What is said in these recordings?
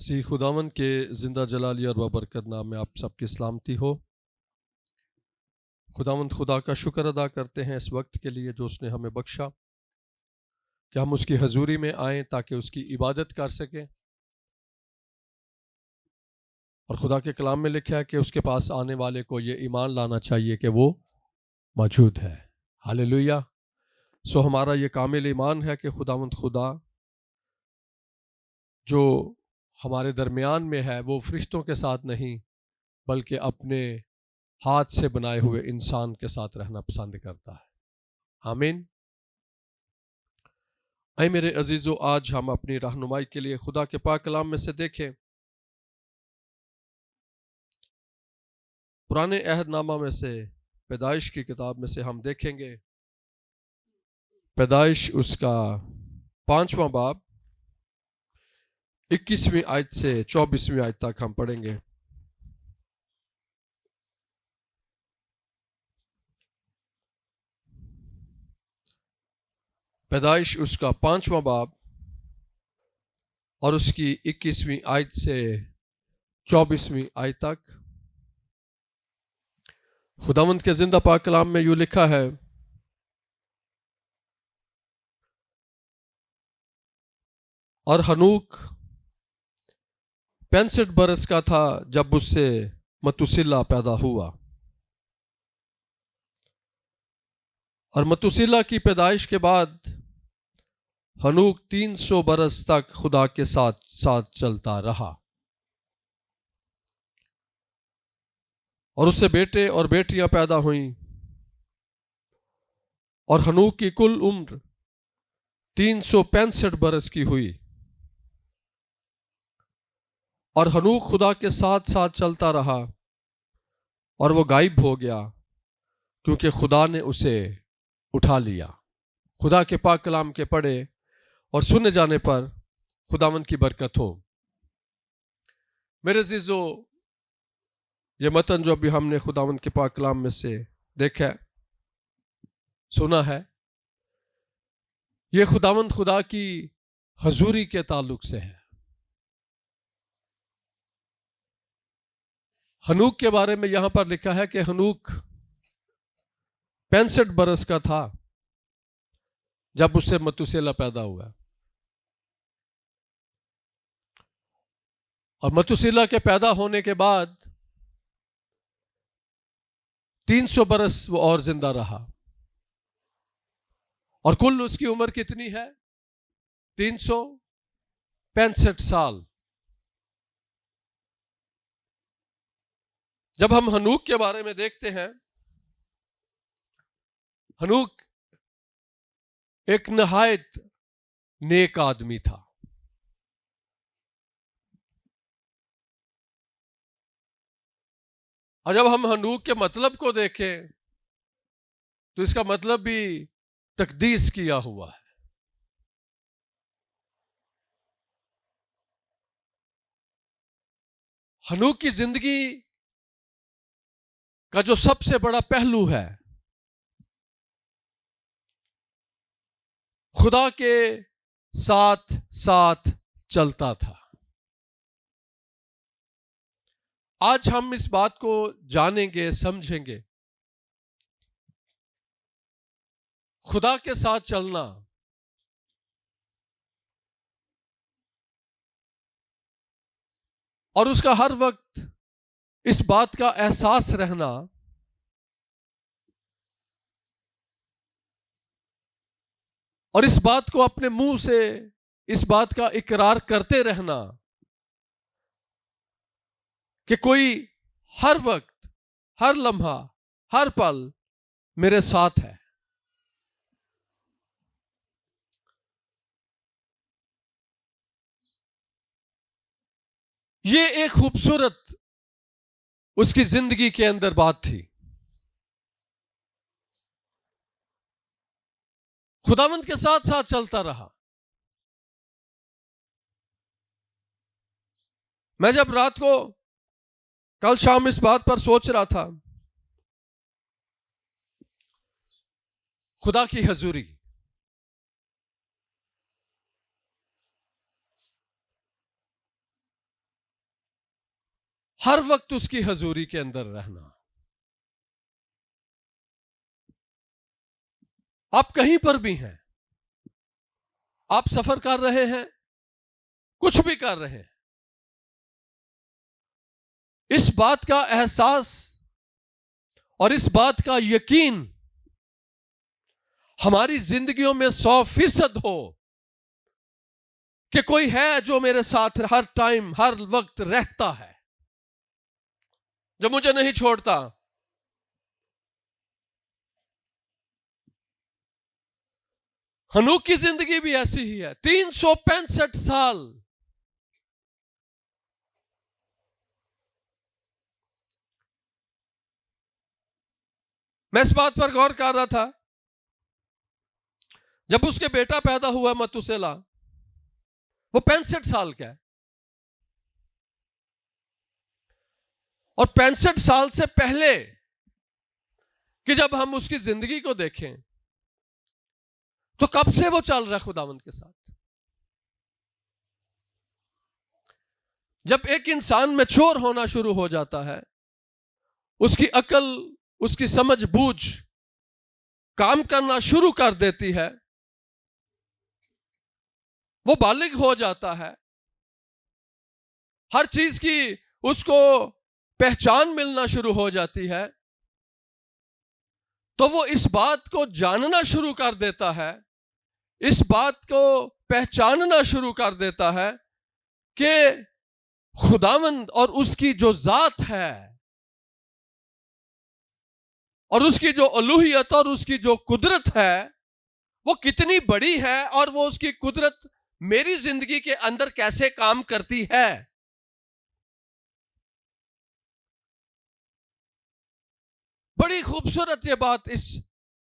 मसीह खुदावन के ज़िंदा जलाली और बबरकत नाम में आप सबकी सलामती हो। खुदावंद खुदा का शुक्र अदा करते हैं इस वक्त के लिए जो उसने हमें बख्शा कि हम उसकी हजूरी में आएँ ताकि उसकी इबादत कर सकें। और खुदा के कलाम में लिखा है कि उसके पास आने वाले को ये ईमान लाना चाहिए कि वो मौजूद है। हालेलुया। सो हमारा ये कामिल ईमान है कि खुदावंद खुदा जो हमारे दरमियान में है वो फरिश्तों के साथ नहीं बल्कि अपने हाथ से बनाए हुए इंसान के साथ रहना पसंद करता है। आमीन। ऐ मेरे अजीज़ों, आज हम अपनी रहनुमाई के लिए खुदा के पाक कलाम में से देखें। पुराने अहदनामा में से पैदाइश की किताब में से हम देखेंगे। पैदाइश उसका 5वां बाब 21वीं आयत से 24वीं आयत तक हम पढ़ेंगे। पैदाइश उसका 5वां बाब और उसकी 21वीं आयत से 24वीं आयत तक खुदावंद के जिंदा पाक कलाम में यूं लिखा है। और हनूक 65 बरस का था जब उससे मतुसिला पैदा हुआ। और मतुसिला की पैदाइश के बाद हनूक 300 बरस तक खुदा के साथ साथ चलता रहा और उससे बेटे और बेटियां पैदा हुईं। और हनूक की कुल उम्र 365 बरस की हुई। और हनूक खुदा के साथ साथ चलता रहा और वो गायब हो गया क्योंकि खुदा ने उसे उठा लिया। खुदा के पाक कलाम के पढ़े और सुने जाने पर खुदावंद की बरकत हो। मेरे अजीजों, ये मतन जो अभी हमने खुदावंद के पाक कलाम में से देखा है, सुना है, ये खुदावंद खुदा की हजूरी के ताल्लुक से है। हनूक के बारे में यहां पर लिखा है कि हनूक 65 बरस का था जब उससे मतुसेला पैदा हुआ। और मतुसेला के पैदा होने के बाद 300 बरस वो और जिंदा रहा। और कुल उसकी उम्र कितनी है? 365 साल। जब हम हनूक के बारे में देखते हैं, हनूक एक नहायत नेक आदमी था। और जब हम हनूक के मतलब को देखें तो इसका मतलब भी तकदीस किया हुआ है। हनूक की जिंदगी का जो सबसे बड़ा पहलू है, खुदा के साथ साथ चलता था। आज हम इस बात को जानेंगे, समझेंगे। खुदा के साथ चलना और उसका हर वक्त इस बात का एहसास रहना और इस बात को अपने मुंह से इस बात का इकरार करते रहना कि कोई हर वक्त, हर लम्हा, हर पल मेरे साथ है। ये एक खूबसूरत उसकी जिंदगी के अंदर बात थी। खुदावंद के साथ साथ चलता रहा। मैं जब रात को कल शाम इस बात पर सोच रहा था, खुदा की हजूरी, हर वक्त उसकी हजूरी के अंदर रहना। आप कहीं पर भी हैं, आप सफर कर रहे हैं, कुछ भी कर रहे हैं, इस बात का एहसास और इस बात का यकीन हमारी जिंदगियों में 100% हो कि कोई है जो मेरे साथ हर टाइम हर वक्त रहता है, जो मुझे नहीं छोड़ता। हनूक की जिंदगी भी ऐसी ही है, 365 साल। मैं इस बात पर गौर कर रहा था, जब उसके बेटा पैदा हुआ मतुसेला, वो 65 साल का है, और 65 साल से पहले कि जब हम उसकी जिंदगी को देखें तो कब से वो चल रहा है खुदावंद के साथ। जब एक इंसान मैच्योर होना शुरू हो जाता है, उसकी अकल, उसकी समझ बूझ काम करना शुरू कर देती है, वो बालिग हो जाता है, हर चीज की उसको पहचान मिलना शुरू हो जाती है, तो वो इस बात को जानना शुरू कर देता है, इस बात को पहचानना शुरू कर देता है कि खुदावंद और उसकी जो जात है और उसकी जो अलूहियत और उसकी जो कुदरत है वो कितनी बड़ी है, और वो उसकी कुदरत मेरी जिंदगी के अंदर कैसे काम करती है। बड़ी खूबसूरत ये बात इस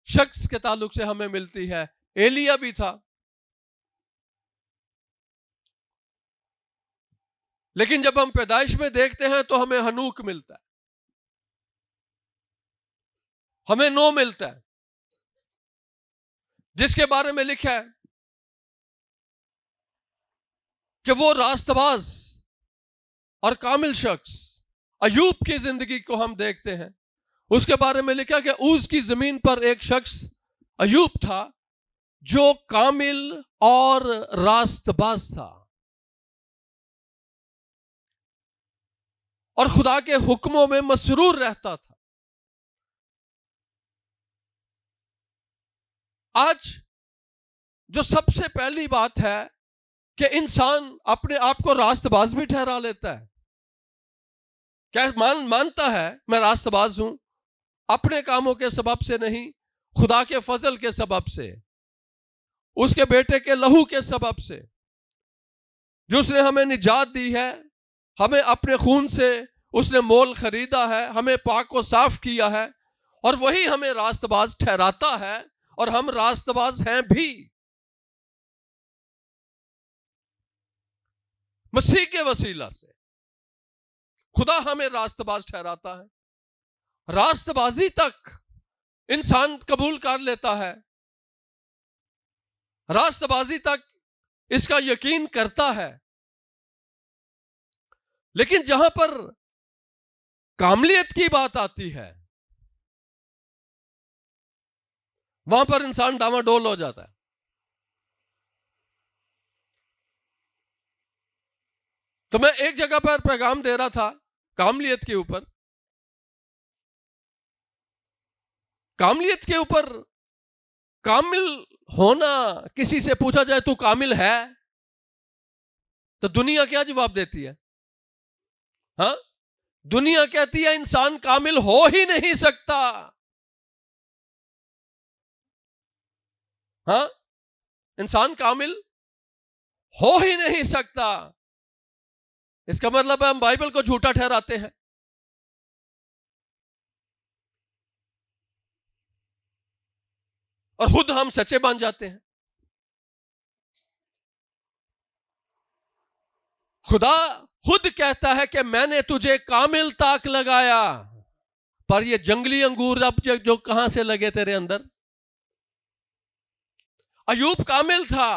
शख्स के ताल्लुक से हमें मिलती है। एलिया भी था, लेकिन जब हम पैदाइश में देखते हैं तो हमें हनूक मिलता है, हमें नो मिलता है, जिसके बारे में लिखा है कि वो रास्तबाज और कामिल शख्स। अयूब की जिंदगी को हम देखते हैं, उसके बारे में लिखा कि ऊज की जमीन पर एक शख्स अयूब था जो कामिल और रास्तबाज था और खुदा के हुक्मों में मसरूर रहता था। आज जो सबसे पहली बात है कि इंसान अपने आप को रास्तबाज भी ठहरा लेता है। क्या मानता है मैं रास्तबाज हूं, अपने कामों के सबब से नहीं, खुदा के फजल के सबब से, उसके बेटे के लहू के सबब से, जो उसने हमें निजात दी है, हमें अपने खून से उसने मोल खरीदा है, हमें पाक को साफ किया है, और वही हमें रास्तबाज ठहराता है, और हम रास्तबाज हैं भी। मसीह के वसीला से खुदा हमें रास्तबाज ठहराता है। रास्तबाजी तक इंसान कबूल कर लेता है, रास्तबाजी तक इसका यकीन करता है, लेकिन जहां पर कामलियत की बात आती है वहां पर इंसान डामाडोल हो जाता है। तो मैं एक जगह पर पैगाम दे रहा था कामलियत के ऊपर। कामलियत के ऊपर कामिल होना, किसी से पूछा जाए तू कामिल है, तो दुनिया क्या जवाब देती है? हाँ, दुनिया कहती है इंसान कामिल हो ही नहीं सकता। हाँ, इंसान कामिल हो ही नहीं सकता। इसका मतलब है हम बाइबल को झूठा ठहराते हैं। और खुद हम सच्चे बन जाते हैं। खुदा खुद कहता है कि मैंने तुझे कामिल ताक लगाया, पर ये जंगली अंगूर अब जो कहां से लगे तेरे अंदर? अयूब कामिल था,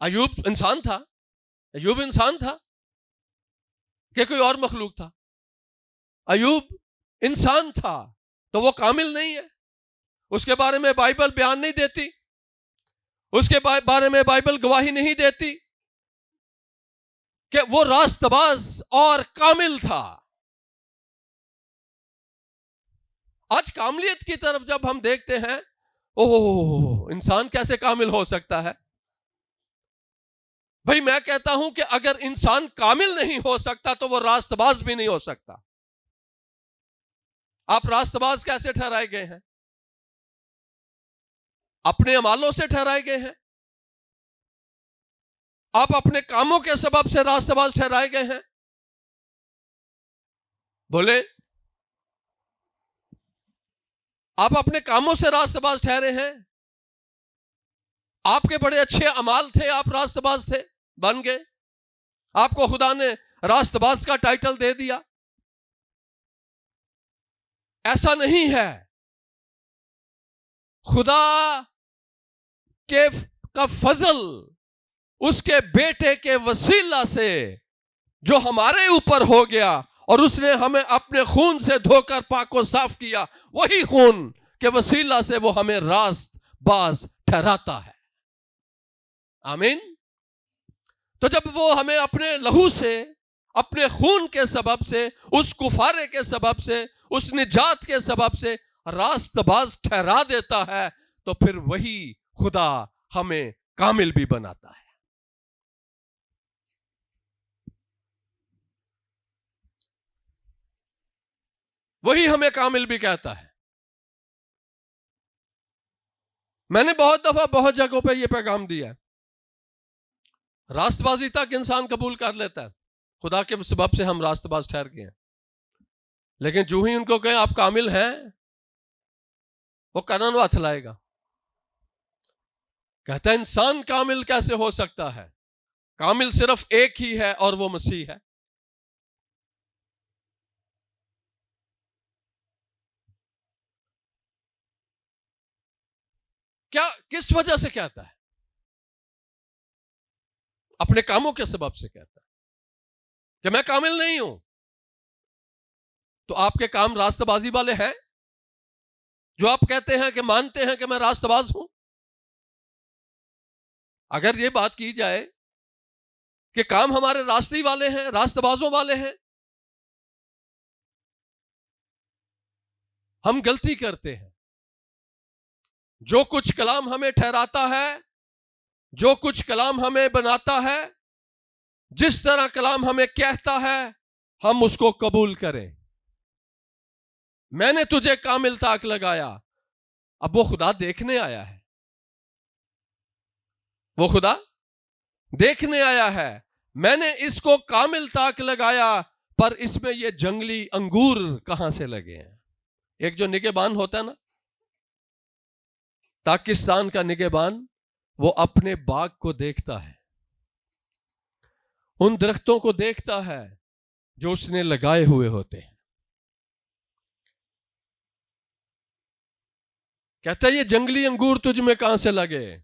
अयूब इंसान था, अयूब इंसान था, कि कोई और मखलूक था? अयूब इंसान था, तो वो कामिल नहीं है? उसके बारे में बाइबल बयान नहीं देती? उसके बारे में बाइबल गवाही नहीं देती कि वो रास्तबाज और कामिल था? आज कामलियत की तरफ जब हम देखते हैं, ओह इंसान कैसे कामिल हो सकता है? भाई मैं कहता हूं कि अगर इंसान कामिल नहीं हो सकता तो वो रास्तबाज भी नहीं हो सकता। आप रास्तबाज कैसे ठहराए गए हैं? अपने अमालों से ठहराए गए हैं। आप अपने कामों के सबब से रास्तबाज ठहराए गए हैं। बोले, आप अपने कामों से रास्तबाज ठहरे हैं। आपके बड़े अच्छे अमाल थे, आप रास्तबाज थे, बन गए। आपको खुदा ने रास्तबाज का टाइटल दे दिया। ऐसा नहीं है। खुदा के का फजल उसके बेटे के वसीला से जो हमारे ऊपर हो गया और उसने हमें अपने खून से धोकर पाक और साफ किया, वही खून के वसीला से वो हमें रास्तबाज ठहराता है। आमीन। तो जब वो हमें अपने लहू से, अपने खून के सबब से, उस कुफारे के सबब से, उस निजात के सबब से रास्तबाज ठहरा देता है, तो फिर वही खुदा हमें कामिल भी बनाता है। वही हमें कामिल भी कहता है। मैंने बहुत दफा बहुत जगहों पे यह पैगाम दिया है। रास्तबाजी तक इंसान कबूल कर लेता है, खुदा के सबब से हम रास्तबाज ठहर गए हैं। लेकिन जो ही उनको कहें आप कामिल हैं, वो कनन हाथ लाएगा। कहता है इंसान कामिल कैसे हो सकता है? कामिल सिर्फ एक ही है और वो मसीह है। क्या, किस वजह से कहता है? अपने कामों के सबब से कहता है कि मैं कामिल नहीं हूं। तो आपके काम रास्तबाजी वाले हैं, जो आप कहते हैं कि मानते हैं कि मैं रास्तबाज हूं। अगर ये बात की जाए कि काम हमारे रास्ते वाले हैं, रास्तबाजों वाले हैं, हम गलती करते हैं। जो कुछ कलाम हमें ठहराता है, जो कुछ कलाम हमें बनाता है, जिस तरह कलाम हमें कहता है, हम उसको कबूल करें। मैंने तुझे कामिल ताक लगाया। अब वो खुदा देखने आया है, वो खुदा देखने आया है। मैंने इसको कामिल ताक लगाया, पर इसमें ये जंगली अंगूर कहां से लगे हैं? एक जो निगहबान होता है ना, पाकिस्तान का निगहबान, वो अपने बाग को देखता है, उन दरख्तों को देखता है जो उसने लगाए हुए होते हैं। कहता है ये जंगली अंगूर तुझ में कहां से लगे?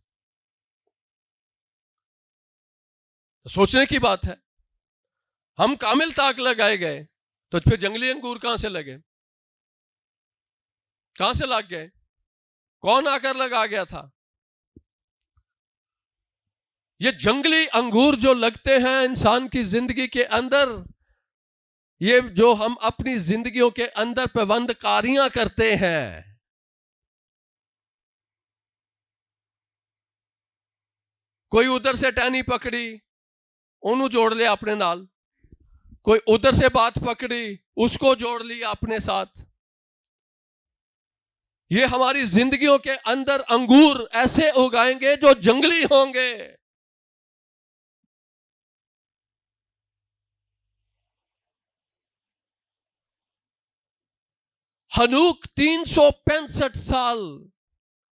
तो सोचने की बात है। हम कामिल ताक लगाए गए, तो फिर जंगली अंगूर कहां से लगे? कहां से लग गए? कौन आकर लगा गया था? ये जंगली अंगूर जो लगते हैं इंसान की जिंदगी के अंदर, ये जो हम अपनी जिंदगियों के अंदर पाबंदकारियां करते हैं, कोई उधर से टहनी पकड़ी, उन्हों जोड़ लिया अपने नाल, कोई उधर से बात पकड़ी, उसको जोड़ लिया अपने साथ। ये हमारी जिंदगियों के अंदर अंगूर ऐसे उगाएंगे जो जंगली होंगे। हनूक 365 साल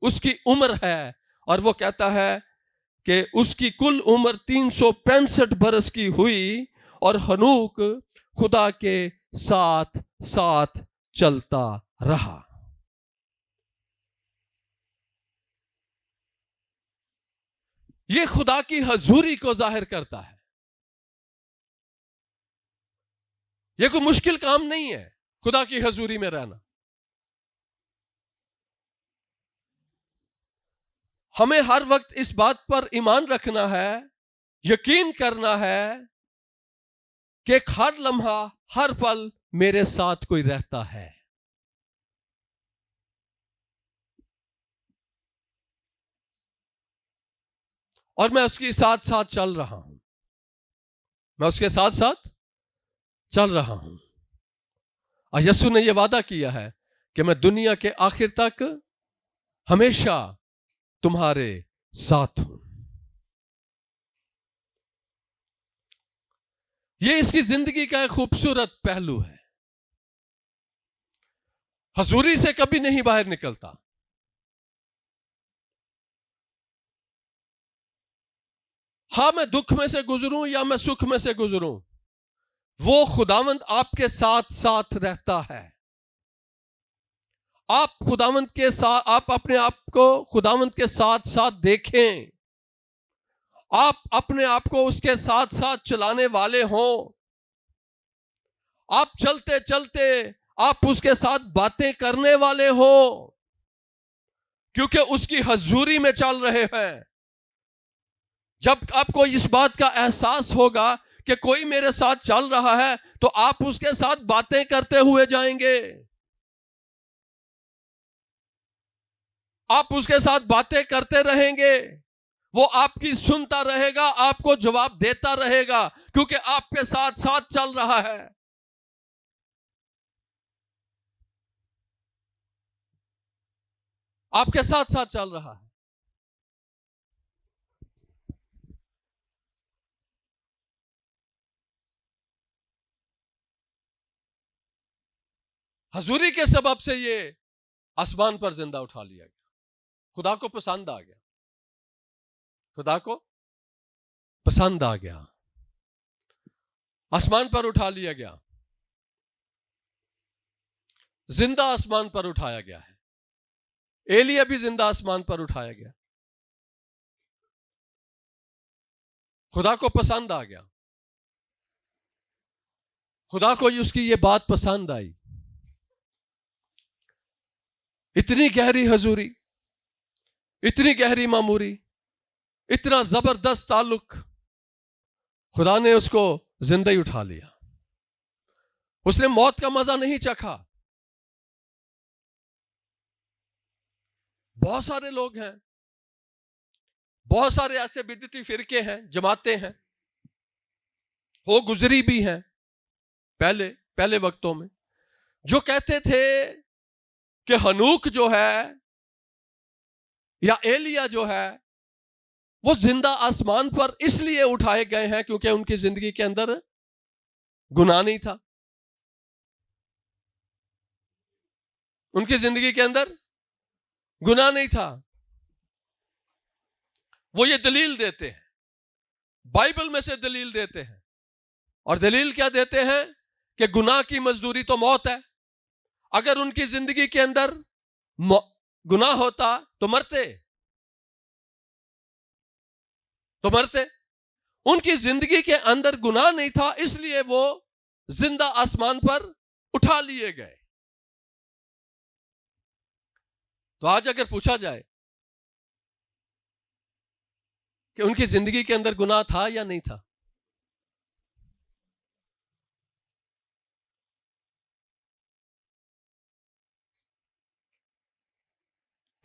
उसकी उम्र है, और वो कहता है कि उसकी कुल उम्र 365 बरस की हुई, और हनूक खुदा के साथ साथ चलता रहा। ये खुदा की हजूरी को जाहिर करता है। यह कोई मुश्किल काम नहीं है खुदा की हजूरी में रहना। हमें हर वक्त इस बात पर ईमान रखना है, यकीन करना है कि हर लम्हा हर पल मेरे साथ कोई रहता है। और मैं उसके साथ साथ चल रहा हूं, मैं उसके साथ साथ चल रहा हूं। और यीशु ने यह वादा किया है कि मैं दुनिया के आखिर तक हमेशा तुम्हारे साथ हूं। यह इसकी जिंदगी का एक खूबसूरत पहलू है। हजूरी से कभी नहीं बाहर निकलता। हाँ, मैं दुख में से गुजरूं या मैं सुख में से गुजरूं, वो खुदावंद आपके साथ साथ रहता है। आप खुदावंद के साथ, आप अपने आप को खुदावंद के साथ साथ देखें। आप अपने आप को उसके साथ साथ चलाने वाले हों। आप चलते चलते आप उसके साथ बातें करने वाले हो, क्योंकि उसकी हजूरी में चल रहे हैं। जब आपको इस बात का एहसास होगा कि कोई मेरे साथ चल रहा है, तो आप उसके साथ बातें करते हुए जाएंगे। आप उसके साथ बातें करते रहेंगे, वो आपकी सुनता रहेगा, आपको जवाब देता रहेगा, क्योंकि आपके साथ साथ चल रहा है। आपके साथ साथ चल रहा है। हजूरी के सबब से ये आसमान पर जिंदा उठा लिया गया। खुदा को पसंद आ गया, खुदा को पसंद आ गया, आसमान पर उठा लिया गया, जिंदा आसमान पर उठाया गया है। एलिया भी जिंदा आसमान पर उठाया गया। खुदा को पसंद आ गया, खुदा को उसकी ये बात पसंद आई। इतनी गहरी हजूरी, इतनी गहरी मामूरी, इतना जबरदस्त ताल्लुक, खुदा ने उसको जिंदा ही उठा लिया। उसने मौत का मजा नहीं चखा। बहुत सारे लोग हैं, बहुत सारे ऐसे बिदती फिरके हैं, जमाते हैं, हो गुजरी भी हैं पहले वक्तों में, जो कहते थे कि हनूक जो है या एलिया जो है वो जिंदा आसमान पर इसलिए उठाए गए हैं क्योंकि उनकी जिंदगी के अंदर गुनाह नहीं था। उनकी जिंदगी के अंदर गुनाह नहीं था। वो ये दलील देते हैं, बाइबल में से दलील देते हैं, और दलील क्या देते हैं कि गुनाह की मजदूरी तो मौत है। अगर उनकी जिंदगी के अंदर गुनाह होता तो मरते, तो मरते। उनकी जिंदगी के अंदर गुनाह नहीं था, इसलिए वो जिंदा आसमान पर उठा लिए गए। तो आज अगर पूछा जाए कि उनकी जिंदगी के अंदर गुनाह था या नहीं था,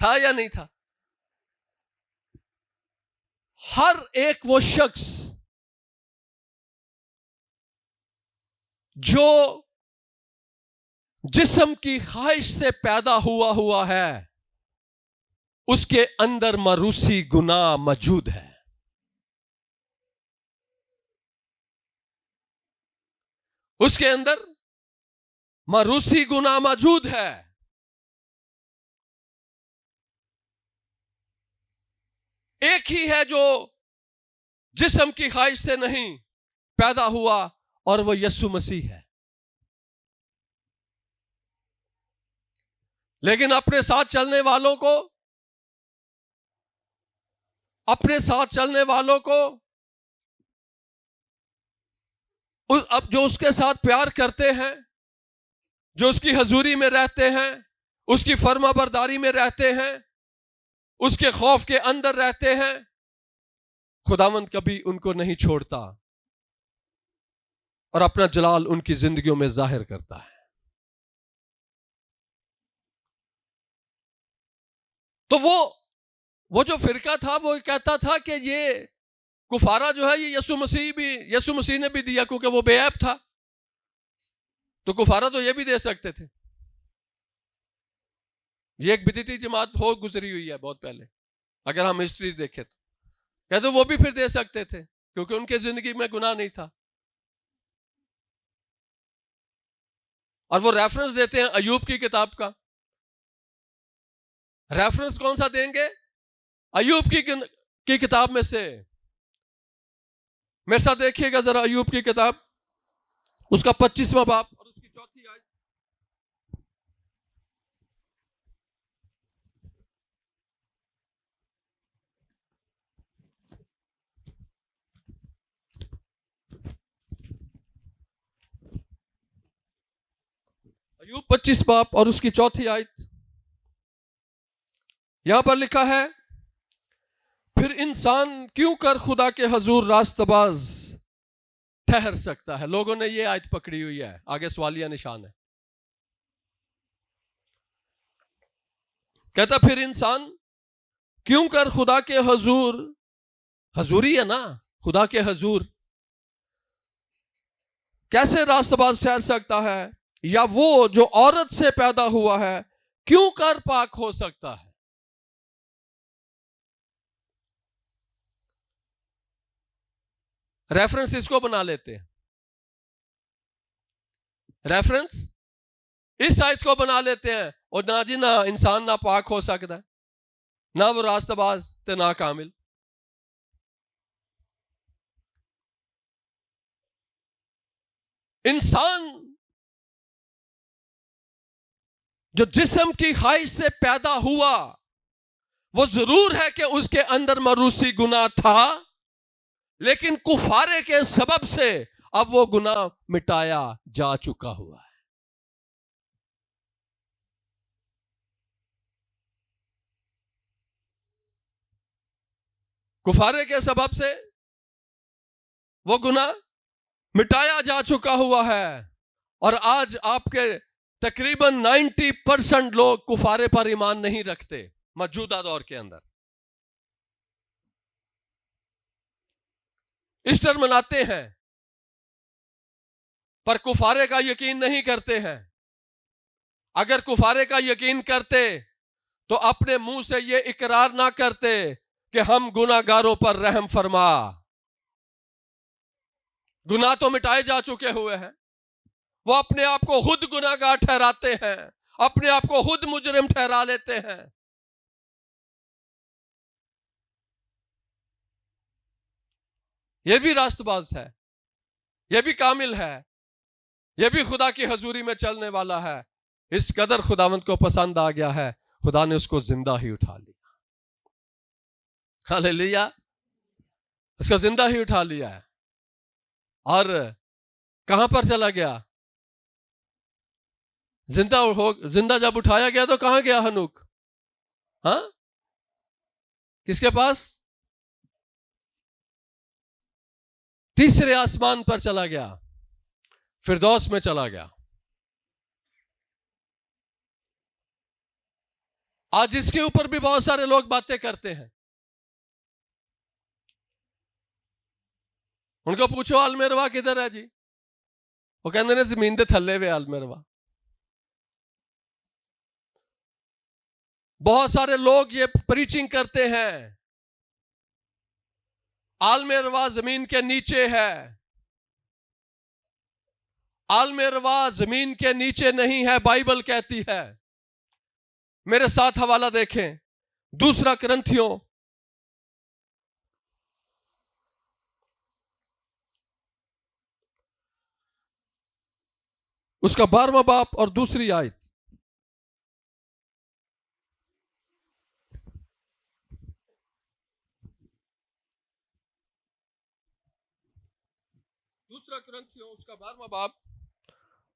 था या नहीं था? हर एक वो शख्स जो जिस्म की ख्वाहिश से पैदा हुआ है, उसके अंदर मारूसी गुनाह मौजूद है। उसके अंदर मारूसी गुनाह मौजूद है। एक ही है जो जिस्म की ख्वाहिश से नहीं पैदा हुआ, और वो यीशु मसीह है। लेकिन अपने साथ चलने वालों को, अपने साथ चलने वालों को अब जो उसके साथ प्यार करते हैं, जो उसकी हजूरी में रहते हैं, उसकी फर्माबरदारी में रहते हैं, उसके खौफ के अंदर रहते हैं, खुदावंद कभी उनको नहीं छोड़ता और अपना जलाल उनकी जिंदगियों में जाहिर करता है। तो वो जो फिरका था वो कहता था कि ये कुफारा जो है ये यीशु मसीह ने भी दिया क्योंकि वो बेऐब था, तो कुफारा तो ये भी दे सकते थे। ये एक बिदती जमात हो गुजरी हुई है बहुत पहले, अगर हम हिस्ट्री देखें तो कहते वो भी फिर दे सकते थे क्योंकि उनके जिंदगी में गुनाह नहीं था। और वो रेफरेंस देते हैं अयूब की किताब का। रेफरेंस कौन सा देंगे? अयूब की किताब में से। मेरे साथ देखिएगा जरा अयूब की किताब, उसका 25वां बाब और उसकी 4थी आयत। अयूब 25 बाब और उसकी 4थी आयत। यहां पर लिखा है, फिर इंसान क्यों कर खुदा के हजूर रास्तबाज ठहर सकता है। लोगों ने ये आयत पकड़ी हुई है, आगे सवालिया निशान है। कहता फिर इंसान क्यों कर खुदा के हजूर, हजूरी है ना, खुदा के हजूर कैसे रास्तबाज ठहर सकता है, या वो जो औरत से पैदा हुआ है क्यों कर पाक हो सकता है। रेफरेंस इसको बना लेते हैं, रेफरेंस इस आयत को बना लेते हैं, और ना जी ना इंसान ना पाक हो सकता है, ना वो रास्तबाज ते ना कामिल। इंसान जो जिस्म की ख्वाहिश से पैदा हुआ, वो जरूर है कि उसके अंदर मरूसी गुनाह था, लेकिन कुफारे के सबब से अब वो गुनाह मिटाया जा चुका हुआ है। कुफारे के सबब से वो गुनाह मिटाया जा चुका हुआ है। और आज आपके तकरीबन 90% लोग कुफारे पर ईमान नहीं रखते मौजूदा दौर के अंदर। ईस्टर मनाते हैं पर कुफारे का यकीन नहीं करते हैं। अगर कुफारे का यकीन करते तो अपने मुंह से ये इकरार ना करते कि हम गुनाहगारों पर रहम फरमा। गुनाह तो मिटाए जा चुके हुए हैं। वो अपने आप को खुद गुनाहगार ठहराते हैं, अपने आप को खुद मुजरिम ठहरा लेते हैं। ये भी रास्तबाज है, ये भी कामिल है, ये भी खुदा की हजूरी में चलने वाला है। इस कदर खुदावंत को पसंद आ गया है, खुदा ने उसको जिंदा ही उठा लिया। हालेलुया, उसको जिंदा ही उठा लिया है। और कहां पर चला गया? जिंदा जब उठाया गया तो कहां गया हनूक? हाँ, किसके पास? तीसरे आसमान पर चला गया, फिरदौस में चला गया। आज इसके ऊपर भी बहुत सारे लोग बातें करते हैं। उनको पूछो आलमेरवा किधर है जी, वो कहते ने जमीन के थल्ले वे आलमेरवा। बहुत सारे लोग ये प्रीचिंग करते हैं आलमेरवा जमीन के नीचे है। आलमेरवा जमीन के नीचे नहीं है, बाइबल कहती है। मेरे साथ हवाला देखें, 2 कुरिन्थियों उसका 12वां बाब और 2 आयत। दूसरा कुरिन्थियों उसका 12वां बाब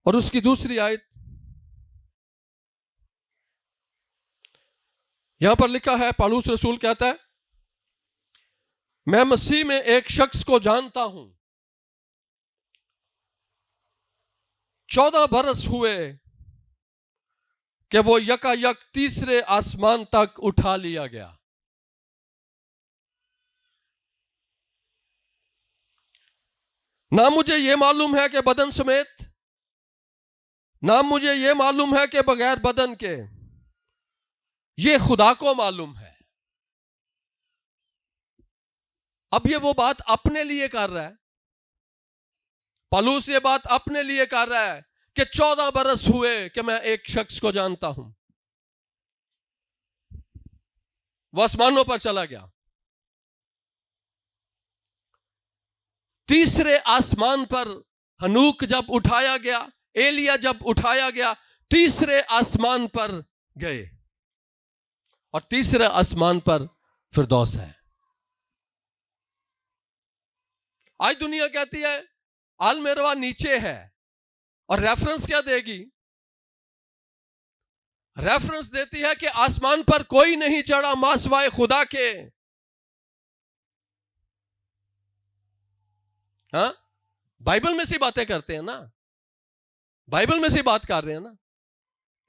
और उसकी दूसरी आयत, यहां पर लिखा है, पौलुस रसूल कहता है, मैं मसीह में एक शख्स को जानता हूं, 14 बरस हुए कि वो यकायक तीसरे आसमान तक उठा लिया गया। ना मुझे यह मालूम है कि बदन समेत, ना मुझे यह मालूम है कि बगैर बदन के, ये खुदा को मालूम है। अब ये वो बात अपने लिए कर रहा है, पौलुस ये बात अपने लिए कर रहा है कि 14 बरस हुए कि मैं एक शख्स को जानता हूं, वह आसमानों पर चला गया, तीसरे आसमान पर हनूक जब उठाया गया, एलिया जब उठाया गया, तीसरे आसमान पर गए, और तीसरे आसमान पर फिरदौस है। आज दुनिया कहती है आलम अरवा नीचे है, और रेफरेंस क्या देगी? रेफरेंस देती है कि आसमान पर कोई नहीं चढ़ा मासवाए खुदा के। हाँ, बाइबल में से बातें करते हैं ना, बाइबल में से बात कर रहे हैं ना,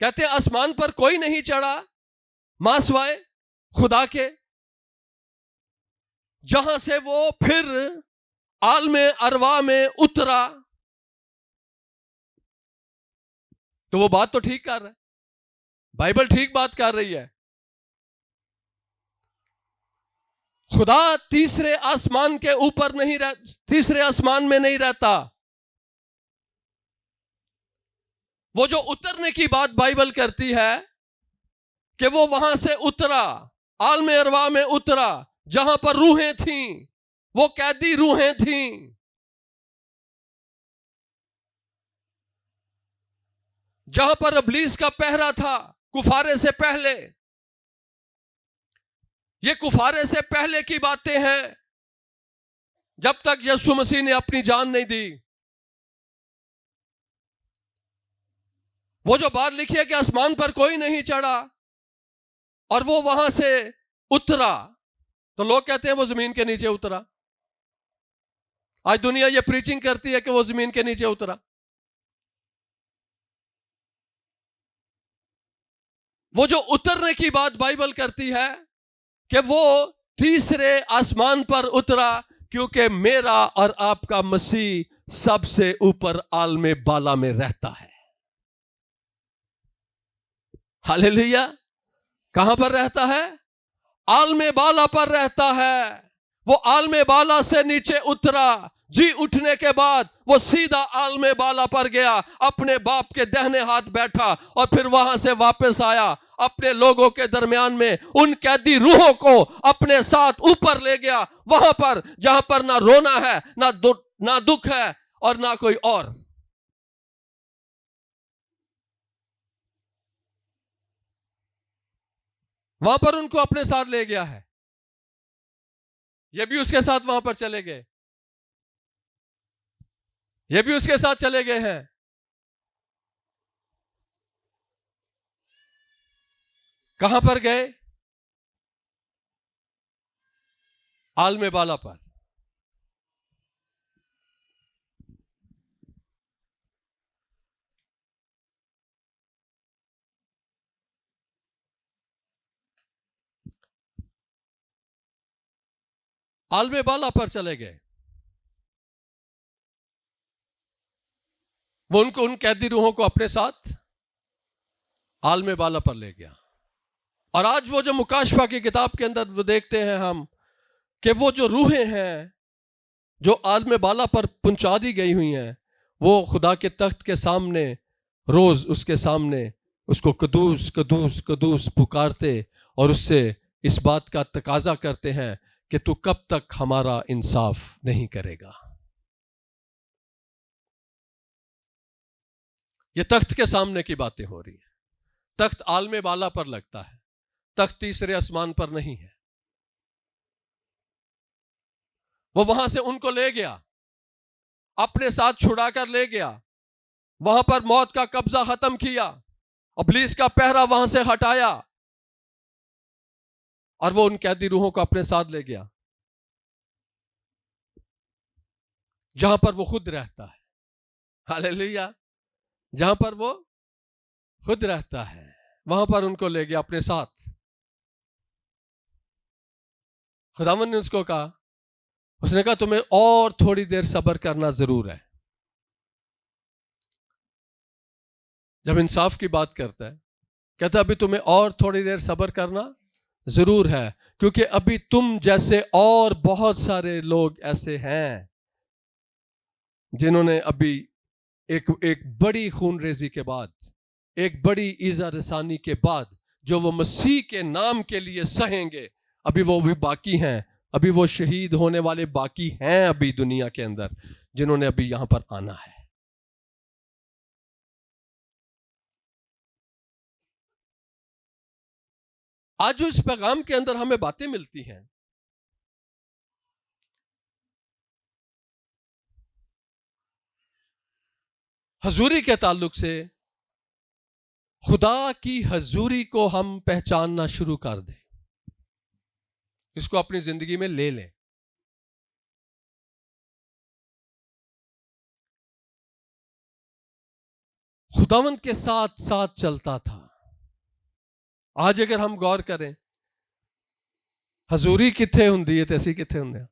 कहते हैं आसमान पर कोई नहीं चढ़ा मासवाए खुदा के, जहां से वो फिर आलमे अरवा में उतरा। तो वो बात तो ठीक कर रहा है, बाइबल ठीक बात कर रही है। खुदा तीसरे आसमान के ऊपर नहीं रह, तीसरे आसमान में नहीं रहता। वो जो उतरने की बात बाइबल करती है कि वो वहां से उतरा, आलमे अरवा में उतरा, जहां पर रूहें थीं, वो कैदी रूहें थीं, जहां पर इब्लीस का पहरा था कुफारे से पहले। ये कुफारे से पहले की बातें हैं, जब तक यीशु मसीह ने अपनी जान नहीं दी। वो जो बात लिखी है कि आसमान पर कोई नहीं चढ़ा और वो वहां से उतरा, तो लोग कहते हैं वो जमीन के नीचे उतरा। आज दुनिया ये प्रीचिंग करती है कि वो जमीन के नीचे उतरा। वो जो उतरने की बात बाइबल करती है कि वो तीसरे आसमान पर उतरा, क्योंकि मेरा और आपका मसीह सबसे ऊपर आलमे बाला में रहता है। हालेलुया। कहां पर रहता है? आलमे बाला पर रहता है। वो आलमे बाला से नीचे उतरा, जी उठने के बाद वो सीधा आलमे बाला पर गया, अपने बाप के दाहिने हाथ बैठा, और फिर वहां से वापस आया, अपने लोगों के दरमियान में उन कैदी रूहों को अपने साथ ऊपर ले गया, वहां पर जहां पर ना रोना है, ना दुख है, और ना कोई और। वहां पर उनको अपने साथ ले गया है। ये भी उसके साथ वहां पर चले गए, ये भी उसके साथ चले गए हैं। कहां पर गए? आलमे बाला पर। आलमे बाला पर चले गए। वो उनको, उन कैदी रूहों को अपने साथ आलमे बाला पर ले गया। और आज वो जो मुकाशफा की किताब के अंदर वो देखते हैं हम कि वो जो रूहें हैं जो आलमे बाला पर पहुंचा दी गई हुई हैं, वो खुदा के तख्त के सामने रोज उसके सामने उसको कदूस कदूस कदूस पुकारते और उससे इस बात का तकाजा करते हैं कि तू कब तक हमारा इंसाफ नहीं करेगा। ये तख्त के सामने की बातें हो रही है। तख्त आलमे बाला पर लगता है, तख्त तीसरे आसमान पर नहीं है। वो वहां से उनको ले गया, अपने साथ छुड़ा कर ले गया, वहां पर मौत का कब्जा खत्म किया, इब्लीस का पहरा वहां से हटाया और वो उन कैदी रूहों को अपने साथ ले गया जहां पर वो खुद रहता है। हालेलुया। जहां पर वो खुद रहता है वहां पर उनको ले गया अपने साथ। खुदावंद ने उसको कहा, उसने कहा तुम्हें और थोड़ी देर सब्र करना जरूर है। जब इंसाफ की बात करता है, कहता अभी तुम्हें और थोड़ी देर सब्र करना जरूर है, क्योंकि अभी तुम जैसे और बहुत सारे लोग ऐसे हैं जिन्होंने अभी एक बड़ी खूनरेजी के बाद, एक बड़ी ईजा रसानी के बाद जो वो मसीह के नाम के लिए सहेंगे, अभी वो भी बाकी हैं। अभी वो शहीद होने वाले बाकी हैं अभी दुनिया के अंदर, जिन्होंने अभी यहां पर आना है। आज जो इस पैगाम के अंदर हमें बातें मिलती हैं, हजूरी के ताल्लुक से, खुदा की हजूरी को हम पहचानना शुरू कर दें, इसको अपनी जिंदगी में ले लें। खुदावंद के साथ साथ चलता था। आज अगर हम गौर करें, हजूरी किथे हुंदी है ते असीं किथे हुंदे हैं।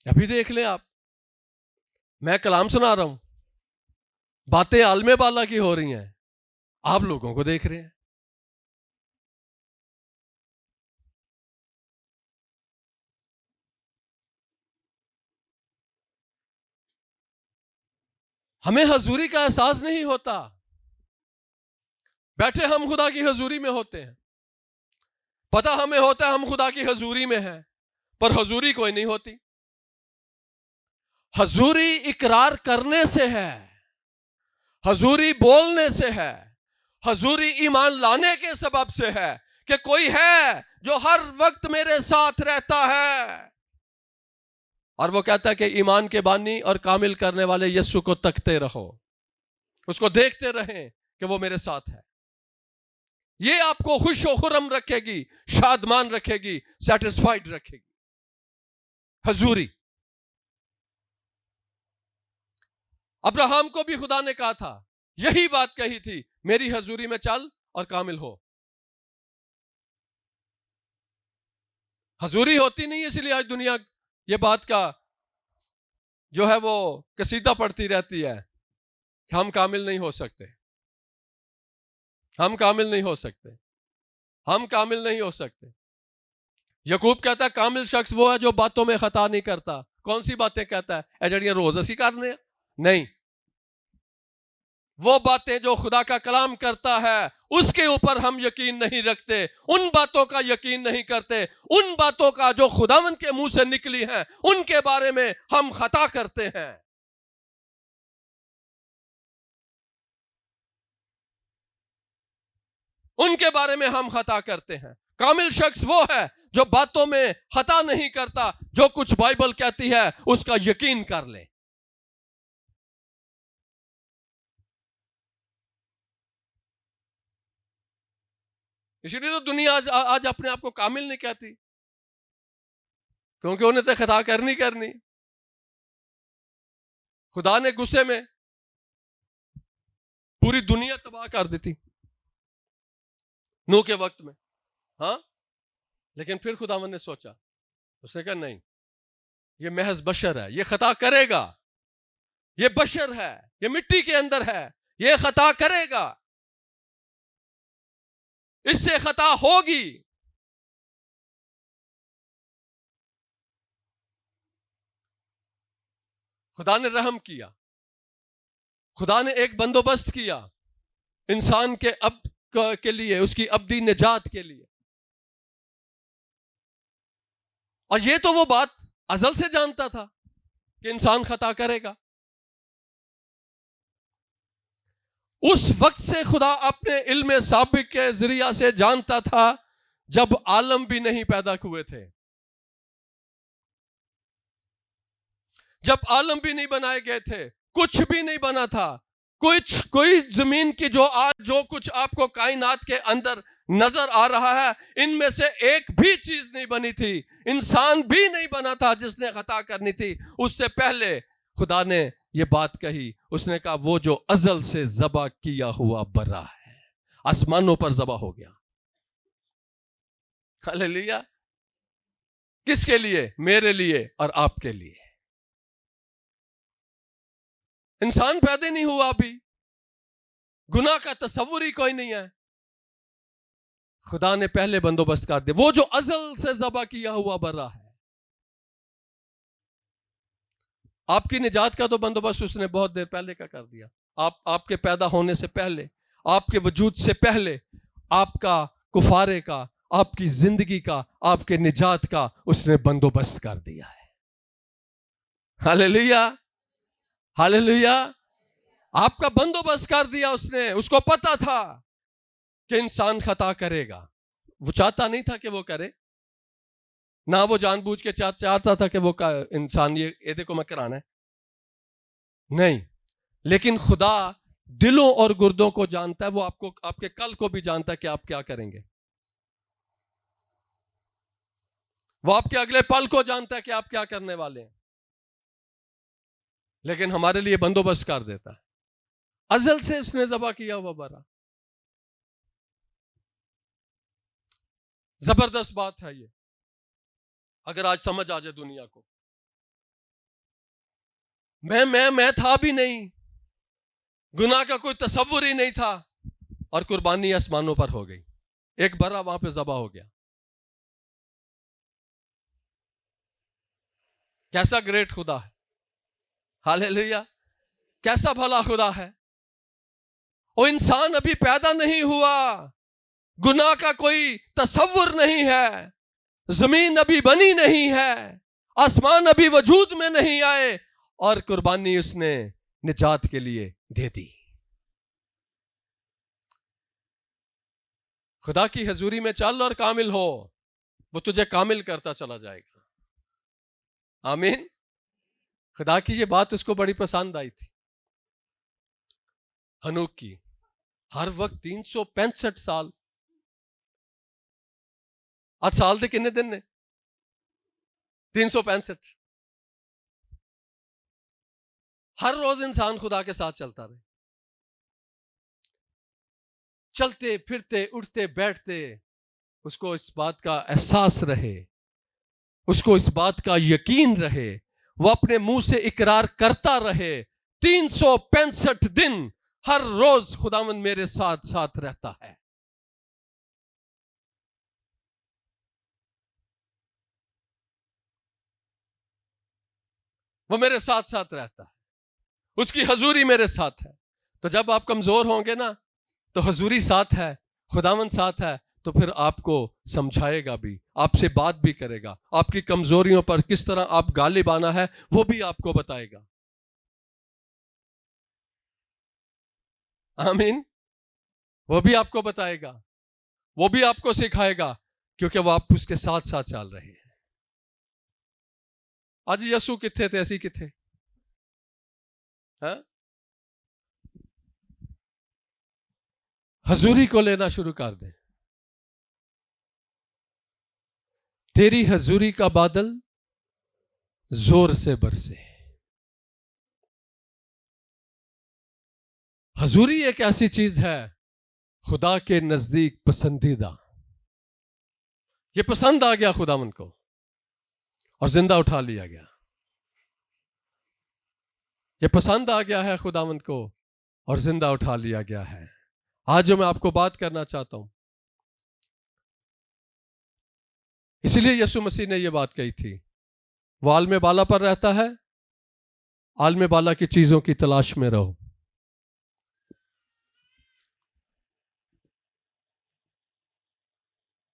अभी देख लें आप, मैं कलाम सुना रहा हूं, बातें आलमे बाला की हो रही हैं, आप लोगों को देख रहे हैं। हमें हजूरी का एहसास नहीं होता। बैठे हम खुदा की हजूरी में होते हैं, पता हमें होता है हम खुदा की हजूरी में हैं, पर हजूरी कोई नहीं होती। हजूरी इकरार करने से है, हजूरी बोलने से है, हजूरी ईमान लाने के सबब से है कि कोई है जो हर वक्त मेरे साथ रहता है। और वो कहता है कि ईमान के बानी और कामिल करने वाले यीशु को तकते रहो, उसको देखते रहें कि वो मेरे साथ है। ये आपको खुश व खुर्रम रखेगी, शादमान रखेगी, सेटिस्फाइड रखेगी। हजूरी। अब्राहम को भी खुदा ने कहा था, यही बात कही थी, मेरी हजूरी में चल और कामिल हो। हजूरी होती नहीं, इसलिए आज दुनिया ये बात का जो है वो कसीदा पढ़ती रहती है कि हम कामिल नहीं हो सकते, हम कामिल नहीं हो सकते, हम कामिल नहीं हो सकते। यकूब कहता है कामिल शख्स वो है जो बातों में खता नहीं करता। कौन सी बातें कहता है? ए जड़ियां रोज असी करने नहीं, वो बातें जो खुदा का कलाम करता है उसके ऊपर हम यकीन नहीं रखते, उन बातों का यकीन नहीं करते, उन बातों का जो खुदावंद के मुंह से निकली हैं उनके बारे में हम खता करते हैं। उनके बारे में हम खता करते हैं। कामिल शख्स वो है जो बातों में खता नहीं करता, जो कुछ बाइबल कहती है उसका यकीन कर ले। इसलिए तो दुनिया आज अपने आप को कामिल नहीं कहती, क्योंकि उन्हें तो खता करनी। खुदा ने गुस्से में पूरी दुनिया तबाह कर दी थी नूह के वक्त में, हाँ, लेकिन फिर खुदावन ने सोचा, उसने कहा नहीं, ये महज बशर है, ये खता करेगा, ये बशर है, ये मिट्टी के अंदर है, ये खता करेगा, इससे खता होगी। खुदा ने रहम किया, खुदा ने एक बंदोबस्त किया इंसान के लिए, उसकी अब्दी निजात के लिए। और ये तो वो बात अजल से जानता था कि इंसान खता करेगा। उस वक्त से खुदा अपने इल्म साबिक के जरिया से जानता था, जब आलम भी नहीं पैदा हुए थे। जब आलम भी नहीं बनाए गए थे, कुछ भी नहीं बना था, कोई जमीन की जो कुछ आपको कायनात के अंदर नजर आ रहा है, इनमें से एक भी चीज नहीं बनी थी। इंसान भी नहीं बना था जिसने खता करनी थी। उससे पहले खुदा ने ये बात कही, उसने कहा वो जो अजल से ज़बा किया हुआ बरा है, आसमानों पर ज़बा हो गया। हालेलुया। किसके लिए? मेरे लिए और आपके लिए। इंसान पैदा नहीं हुआ अभी, गुनाह का तस्वुर ही कोई नहीं है। खुदा ने पहले बंदोबस्त कर दिया, वो जो अजल से ज़बा किया हुआ बरा है। आपकी निजात का तो बंदोबस्त उसने बहुत देर पहले का कर दिया। आपके पैदा होने से पहले, आपके वजूद से पहले, आपका कुफारे का, आपकी जिंदगी का, आपके निजात का उसने बंदोबस्त कर दिया है। Hallelujah, hallelujah. आपका बंदोबस्त कर दिया उसने। उसको पता था कि इंसान खता करेगा। वो चाहता नहीं था कि वो करे, ना वो जानबूझ के चाहता था कि वो इंसान ये देखो मैं कराना है, नहीं। लेकिन खुदा दिलों और गुर्दों को जानता है। वो आपको, आपके कल को भी जानता है कि आप क्या करेंगे। वो आपके अगले पल को जानता है कि आप क्या करने वाले हैं, लेकिन हमारे लिए बंदोबस्त कर देता है। अजल से उसने ज़बा किया हुआ बरा। जबरदस्त बात है ये, अगर आज समझ आ जाए दुनिया को। मैं था भी नहीं, गुनाह का कोई तस्वुर ही नहीं था, और कुर्बानी आसमानों पर हो गई। एक बरा वहां पे ज़बा हो गया। कैसा ग्रेट खुदा है। हालेलुया। कैसा भला खुदा है। वो इंसान अभी पैदा नहीं हुआ, गुनाह का कोई तस्वुर नहीं है, जमीन अभी बनी नहीं है, आसमान अभी वजूद में नहीं आए, और कुर्बानी उसने निजात के लिए दे दी। खुदा की हजूरी में चल और कामिल हो, वो तुझे कामिल करता चला जाएगा। आमीन। खुदा की ये बात उसको बड़ी पसंद आई थी। हनूक की हर वक्त 365 साल। आज साल के कितने दिन ने? 365। हर रोज इंसान खुदा के साथ चलता रहे, चलते फिरते उठते बैठते उसको इस बात का एहसास रहे, उसको इस बात का यकीन रहे, वो अपने मुंह से इकरार करता रहे, 365 दिन हर रोज खुदावंद मेरे साथ साथ रहता है। वो मेरे साथ साथ रहता है, उसकी हजूरी मेरे साथ है। तो जब आप कमजोर होंगे ना, तो हजूरी साथ है, खुदावंद साथ है, तो फिर आपको समझाएगा भी, आपसे बात भी करेगा, आपकी कमजोरियों पर किस तरह आप गालिब आना है वो भी आपको बताएगा। आमीन। वो भी आपको बताएगा, वो भी आपको सिखाएगा, क्योंकि वो आप उसके साथ साथ चल रहे हैं। आज यसु किथे थे, ऐसी किथे है? हजूरी को लेना शुरू कर दे। तेरी हजूरी का बादल जोर से बरसे। हजूरी एक ऐसी चीज है खुदा के नजदीक पसंदीदा। ये पसंद आ गया खुदावन को और जिंदा उठा लिया गया। ये पसंद आ गया है खुदावंद को और जिंदा उठा लिया गया है। आज जो मैं आपको बात करना चाहता हूं, इसलिए यीशु मसीह ने यह बात कही थी, वो आलमे बाला पर रहता है, आलमे बाला की चीजों की तलाश में रहो।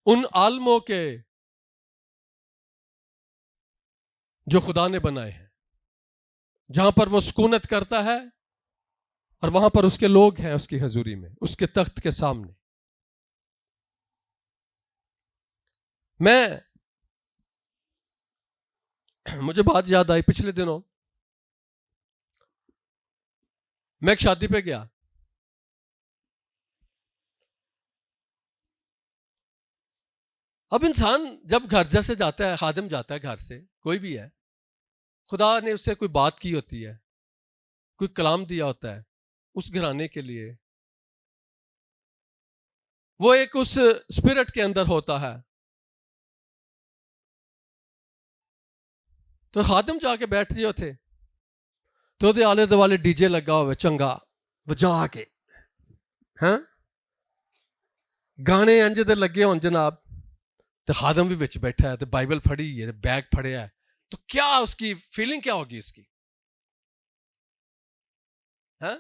उन आलमों के जो खुदा ने बनाए हैं, जहां पर वो सुकूनत करता है, और वहां पर उसके लोग हैं उसकी हजूरी में, उसके तख्त के सामने। मुझे बात याद आई पिछले दिनों मैं एक शादी पे गया, अब इंसान जब घर जैसे जाता है, खादिम जाता है घर से, कोई भी है, खुदा ने उससे कोई बात की होती है, कोई कलाम दिया होता है उस घराने के लिए, वो एक उस स्पिरिट के अंदर होता है। तो खादिम जाके बैठ रहे थे, तो ਉਹਦੇ ਆਲੇ ਦੁਆਲੇ ਡੀਜੇ ਲੱਗਾ ਹੋਵੇ ਚੰਗਾ ਵਜਾ ਕੇ, हैं गाने इंज दे लगे होन जनाब, तो खादम भी विच बैठा है, तो बाइबल फड़ी है, बैग फड़िया है, तो क्या उसकी फीलिंग क्या होगी इसकी, हैं?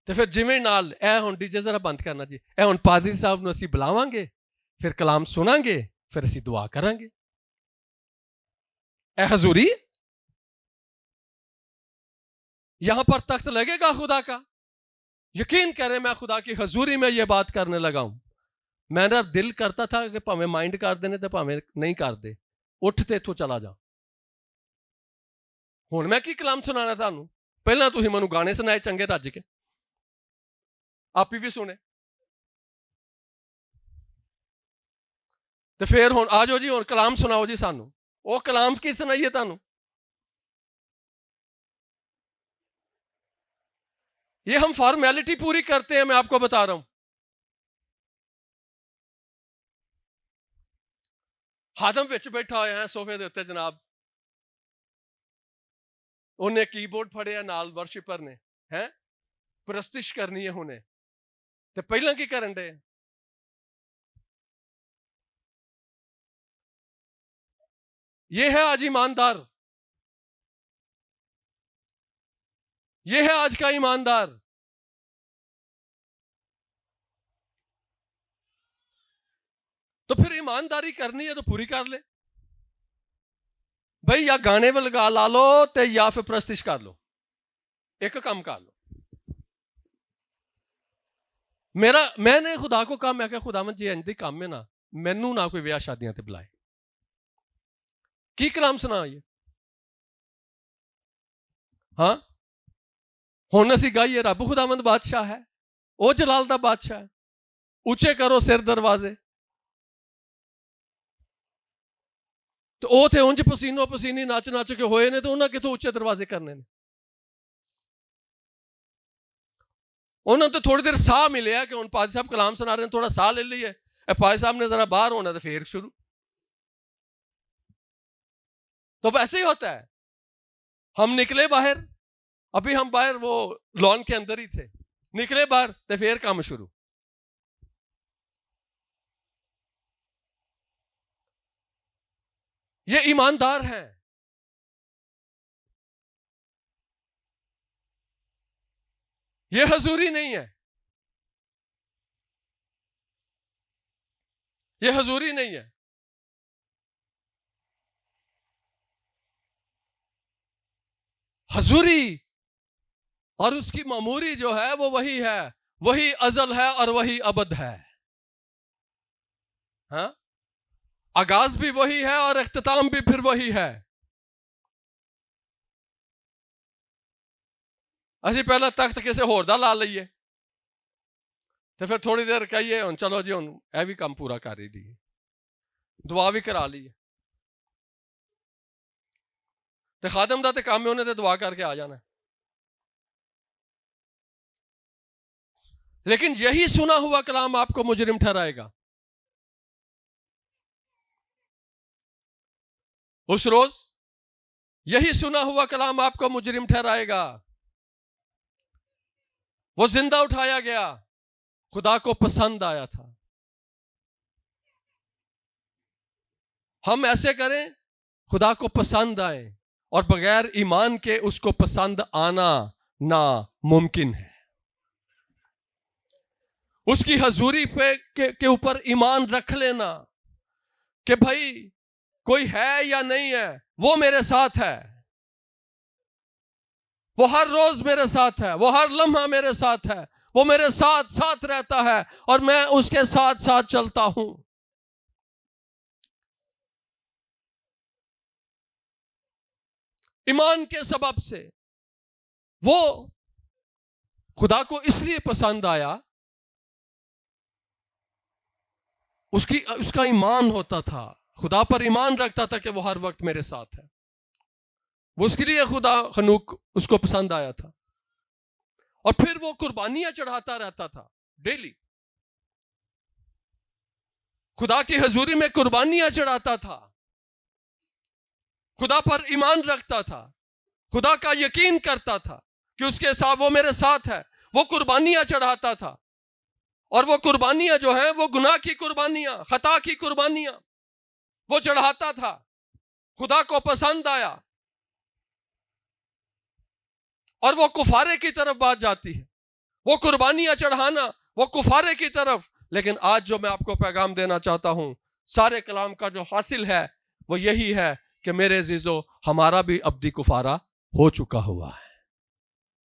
तो फिर जिमें नाल ए हुण डीजे जरा बंद करना जी, ए हुण पादरी साहब नूं असीं बुलावांगे, फिर कलाम सुनांगे, फिर असीं दुआ करांगे। ए हजूरी, यहां पर तख्त लगेगा खुदा का। यकीन करें मैं खुदा की हजूरी में ये बात करने लगा हूं। मेरा दिल करता था कि भावें माइंड कर देने ते भावें नहीं कर दे, उठ ते इथों चला जा। हुण मैं की कलाम सुनाना तुहानूं, पहलां तुसीं मैनूं गाने सुनाए चंगे रज के, आप भी सुने, तो फिर हुण आ जाओ जी, हुण कलाम सुनाओ जी सानूं। वो कलाम की सुनाइए तुहानूं? ये हम फॉर्मेलिटी पूरी करते हैं, मैं आपको बता रहा हूं। खादम विच बैठा होया है सोफे दे उत्ते जनाब, उन्हें कीबोर्ड फड़िया, नाल वर्शिपर ने, हैं प्रस्तिश करनी है हुणे, ते पहलां की करन दे? ये है आज ईमानदार, ये है आज का ईमानदार। तो फिर ईमानदारी करनी है तो पूरी कर ले भाई, या गाने में लगा ला लो ते या फिर प्रस्तिश कर लो, एक काम कर लो। मैंने खुदा को कहा, मैं खुदावंद जी इंज दी काम है ना, मैनू ना कोई ब्याह शादियां ते बुलाए, की कलाम सुना ये? हाँ, हुण असीं गाइए रब खुदावंद बादशाह है, ओ जलाल दा बादशाह है, ऊंचे करो सिर दरवाजे, तो ਉਹ थे उंज पसीनो पसीनी नच नच के होए ने, तो उन्हें कितों उच्चे दरवाजे करने ने? उन्होंने तो थोड़ी देर साह मिले कि हुण पादी साहब कलाम सुना रहे हैं, थोड़ा साह ले लीए, पादी साहब ने जरा बाहर होना, तो फिर शुरू। तो ऐसे ही होता है, हम निकले बाहर, अभी हम बाहर वो लॉन के अंदर ही थे, निकले बाहर तो फिर काम शुरू। ये ईमानदार है, ये हजूरी नहीं है, ये हजूरी नहीं है। हजूरी और उसकी मामूरी जो है वो वही है, वही अजल है और वही अबद है। हाँ, आगाज भी वही है और इख्तिताम भी फिर वही है। असी पहला तख्त किसी होर दा ला लईए, तो फिर थोड़ी देर कहिए हुण चलो जी, हुण यह भी काम पूरा कर ही लीए, दुआ भी करा लीए, तो खादम दा ते काम है उन्हें तो दुआ करके आ जाना। लेकिन यही सुना हुआ कलाम आपको मुजरिम ठहराएगा। उस रोज यही सुना हुआ कलाम आपको मुजरिम ठहराएगा। वो जिंदा उठाया गया, खुदा को पसंद आया था। हम ऐसे करें खुदा को पसंद आए, और बगैर ईमान के उसको पसंद आना नामुमकिन है। उसकी हजूरी पे के ऊपर ईमान रख लेना कि भाई कोई है या नहीं है, वो मेरे साथ है, वो हर रोज मेरे साथ है, वो हर लम्हा मेरे साथ है, वो मेरे साथ साथ रहता है और मैं उसके साथ साथ चलता हूं। ईमान के सबब से वो खुदा को इसलिए पसंद आया, उसका ईमान होता था, खुदा पर ईमान रखता था कि वो हर वक्त मेरे साथ है। वो उसके लिए खुदा हनूक उसको पसंद आया था। और फिर वो कुर्बानियां चढ़ाता रहता था डेली, खुदा की हजूरी में कुर्बानियां चढ़ाता था, खुदा पर ईमान रखता था, खुदा का यकीन करता था कि उसके साथ वो मेरे साथ है। वो कुर्बानियां चढ़ाता था, और वो कुर्बानियां जो है वो गुनाह की कुर्बानियां, खता की कुर्बानियां वो चढ़ाता था। खुदा को पसंद आया, और वो कुफारे की तरफ बात जाती है, वो कुर्बानियां चढ़ाना, वो कुफारे की तरफ। लेकिन आज जो मैं आपको पैगाम देना चाहता हूं, सारे कलाम का जो हासिल है वो यही है कि मेरे अजीजों, हमारा भी अब्दी कुफारा हो चुका हुआ है।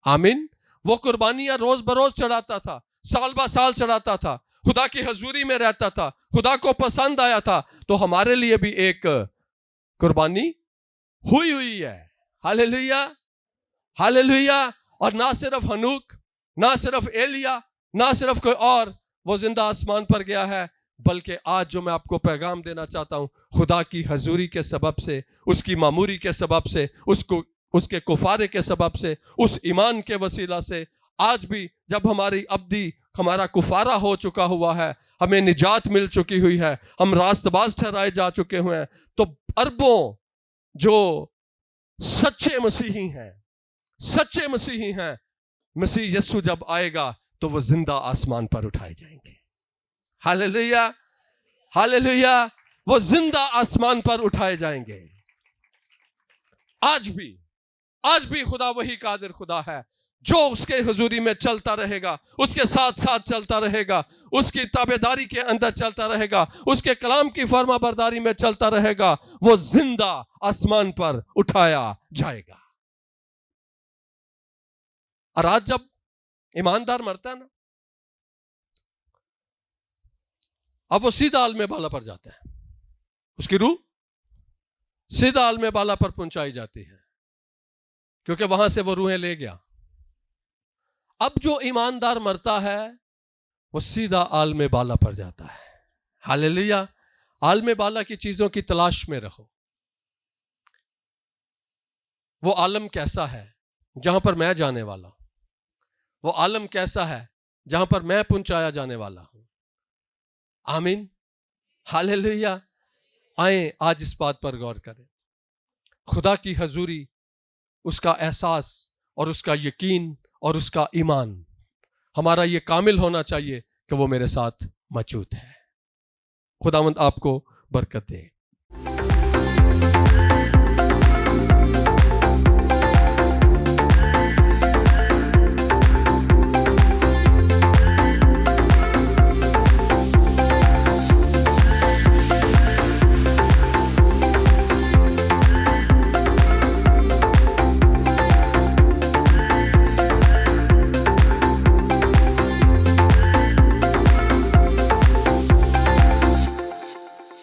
आमीन। वो कुर्बानियां रोज बरोज चढ़ाता था, साल बा साल चढ़ाता था, खुदा की हजूरी में रहता था, खुदा को पसंद आया था। तो हमारे लिए भी एक कुर्बानी हुई है। Hallelujah, hallelujah. और ना सिर्फ हनूक, ना सिर्फ एलिया, ना सिर्फ कोई और वो जिंदा आसमान पर गया है, बल्कि आज जो मैं आपको पैगाम देना चाहता हूं, खुदा की हजूरी के सबब से, उसकी मामूरी के सबब से, उसके कुफारे के सबब से, उस ईमान के वसीला से, आज भी जब हमारा कुफारा हो चुका हुआ है, हमें निजात मिल चुकी हुई है, हम रास्तबाज ठहराए जा चुके हुए हैं, तो अरबों जो सच्चे मसीही हैं, मसीह यीशु जब आएगा तो वो जिंदा आसमान पर उठाए जाएंगे। Hallelujah, hallelujah. वो जिंदा आसमान पर उठाए जाएंगे। आज भी खुदा वही कादिर खुदा है जो उसके हुजूरी में चलता रहेगा, उसके साथ साथ चलता रहेगा, उसकी ताबेदारी के अंदर चलता रहेगा, उसके कलाम की फरमाबरदारी में चलता रहेगा, वो जिंदा आसमान पर उठाया जाएगा। और आज जब ईमानदार मरता है ना, अब वो सीधा आलमे बाला पर जाता है, उसकी रूह सीधा आलमे बाला पर पहुंचाई जाती है, क्योंकि वहां से वो रूहें ले गया। अब जो ईमानदार मरता है वो सीधा आलमे बाला पर जाता है। हालेलुया। आलमे बाला की चीजों की तलाश में रहो। वो आलम कैसा है जहां पर मैं जाने वाला हूं, वो आलम कैसा है जहां पर मैं पहुंचाया जाने वाला हूं। आमीन, हालेलुया। आए आज इस बात पर गौर करें, खुदा की हजूरी, उसका एहसास और उसका यकीन और उसका ईमान हमारा ये कामिल होना चाहिए कि वो मेरे साथ मौजूद है। खुदावंद आपको बरकत दे।